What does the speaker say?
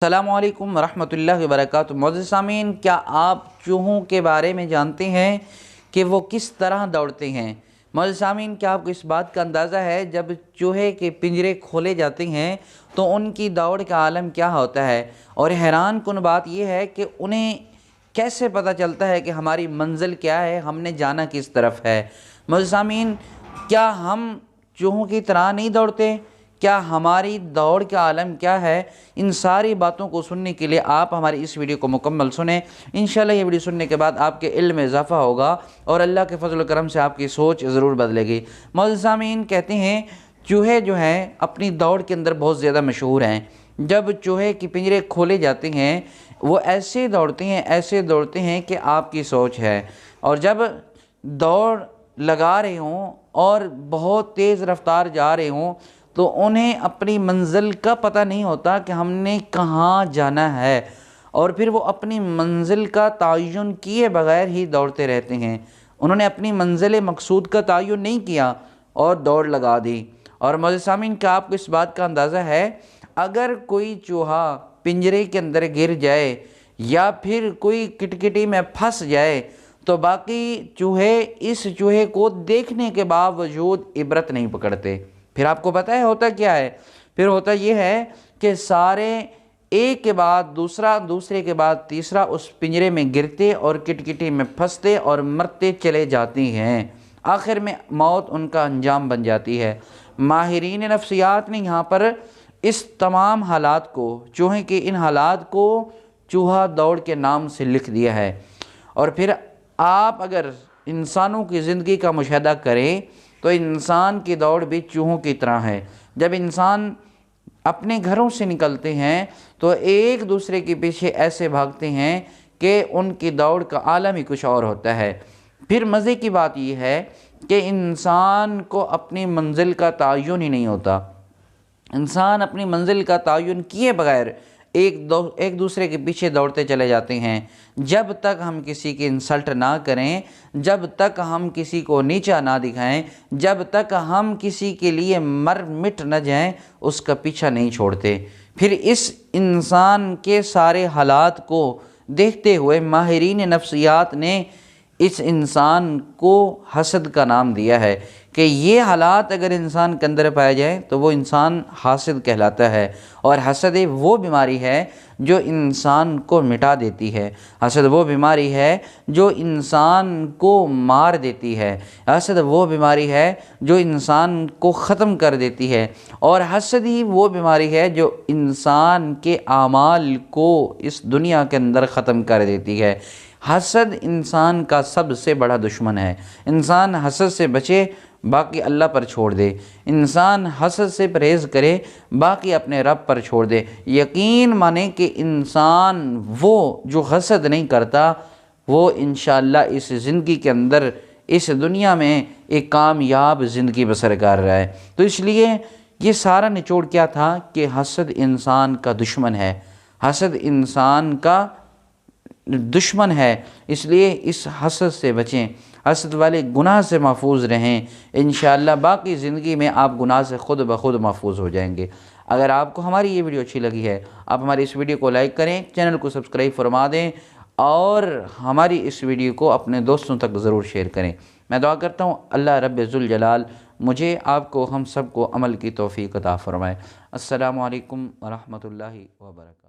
السلام علیکم ورحمۃ اللہ وبرکاتہ۔ معزز سامعین، کیا آپ چوہوں کے بارے میں جانتے ہیں کہ وہ کس طرح دوڑتے ہیں؟ معزز سامعین، کیا آپ کو اس بات کا اندازہ ہے جب چوہے کے پنجرے کھولے جاتے ہیں تو ان کی دوڑ کا عالم کیا ہوتا ہے؟ اور حیران کن بات یہ ہے کہ انہیں کیسے پتہ چلتا ہے کہ ہماری منزل کیا ہے، ہم نے جانا کس طرف ہے؟ معزز سامعین، کیا ہم چوہوں کی طرح نہیں دوڑتے؟ کیا ہماری دوڑ کا عالم کیا ہے؟ ان ساری باتوں کو سننے کے لیے آپ ہماری اس ویڈیو کو مکمل سنیں۔ انشاءاللہ یہ ویڈیو سننے کے بعد آپ کے علم میں اضافہ ہوگا اور اللہ کے فضل و کرم سے آپ کی سوچ ضرور بدلے گی۔ معزز سامعین، کہتے ہیں چوہے جو ہیں اپنی دوڑ کے اندر بہت زیادہ مشہور ہیں۔ جب چوہے کی پنجرے کھولے جاتے ہیں وہ ایسے دوڑتے ہیں کہ آپ کی سوچ ہے، اور جب دوڑ لگا رہے ہوں اور بہت تیز رفتار جا رہے ہوں تو انہیں اپنی منزل کا پتہ نہیں ہوتا کہ ہم نے کہاں جانا ہے، اور پھر وہ اپنی منزل کا تعین کیے بغیر ہی دوڑتے رہتے ہیں۔ انہوں نے اپنی منزل مقصود کا تعین نہیں کیا اور دوڑ لگا دی۔ اور معزز سامعین، کیا آپ کو اس بات کا اندازہ ہے اگر کوئی چوہا پنجرے کے اندر گر جائے یا پھر کوئی کٹکٹی میں پھنس جائے تو باقی چوہے اس چوہے کو دیکھنے کے باوجود عبرت نہیں پکڑتے؟ پھر آپ کو پتہ ہے ہوتا کیا ہے؟ پھر ہوتا یہ ہے کہ سارے ایک کے بعد دوسرا، دوسرے کے بعد تیسرا اس پنجرے میں گرتے اور کٹکٹی میں پھنستے اور مرتے چلے جاتے ہیں۔ آخر میں موت ان کا انجام بن جاتی ہے۔ ماہرین نفسیات نے یہاں پر اس تمام حالات کو، چوہے کے ان حالات کو چوہا دوڑ کے نام سے لکھ دیا ہے۔ اور پھر آپ اگر انسانوں کی زندگی کا مشاہدہ کریں تو انسان کی دوڑ بھی چوہوں کی طرح ہے۔ جب انسان اپنے گھروں سے نکلتے ہیں تو ایک دوسرے کے پیچھے ایسے بھاگتے ہیں کہ ان کی دوڑ کا عالم ہی کچھ اور ہوتا ہے۔ پھر مزے کی بات یہ ہے کہ انسان کو اپنی منزل کا تعین ہی نہیں ہوتا۔ انسان اپنی منزل کا تعین کیے بغیر ایک دوسرے کے پیچھے دوڑتے چلے جاتے ہیں۔ جب تک ہم کسی کی انسلٹ نہ کریں، جب تک ہم کسی کو نیچا نہ دکھائیں، جب تک ہم کسی کے لیے مر مٹ نہ جائیں، اس کا پیچھا نہیں چھوڑتے۔ پھر اس انسان کے سارے حالات کو دیکھتے ہوئے ماہرین نفسیات نے اس انسان کو حسد کا نام دیا ہے کہ یہ حالات اگر انسان کے اندر پائے جائیں تو وہ انسان حاسد کہلاتا ہے۔ اور حسد وہ بیماری ہے جو انسان کو مٹا دیتی ہے۔ حسد وہ بیماری ہے جو انسان کو مار دیتی ہے۔ حسد وہ بیماری ہے جو انسان کو ختم کر دیتی ہے، اور حسد ہی وہ بیماری ہے جو انسان کے اعمال کو اس دنیا کے اندر ختم کر دیتی ہے۔ حسد انسان کا سب سے بڑا دشمن ہے۔ انسان حسد سے بچے، باقی اللہ پر چھوڑ دے۔ انسان حسد سے پرہیز کرے، باقی اپنے رب پر چھوڑ دے۔ یقین مانے کہ انسان وہ جو حسد نہیں کرتا وہ انشاءاللہ اس زندگی کے اندر، اس دنیا میں ایک کامیاب زندگی بسر کر رہا ہے۔ تو اس لیے یہ سارا نچوڑ کیا تھا کہ حسد انسان کا دشمن ہے۔ حسد انسان کا دشمن ہے، اس لیے اس حسد سے بچیں، حسد والے گناہ سے محفوظ رہیں۔ انشاءاللہ باقی زندگی میں آپ گناہ سے خود بخود محفوظ ہو جائیں گے۔ اگر آپ کو ہماری یہ ویڈیو اچھی لگی ہے، آپ ہماری اس ویڈیو کو لائک کریں، چینل کو سبسکرائب فرما دیں، اور ہماری اس ویڈیو کو اپنے دوستوں تک ضرور شیئر کریں۔ میں دعا کرتا ہوں اللہ رب ذوالجلال مجھے، آپ کو، ہم سب کو عمل کی توفیق عطا فرمائے۔ السلام علیکم ورحمۃ اللہ وبرکاتہ۔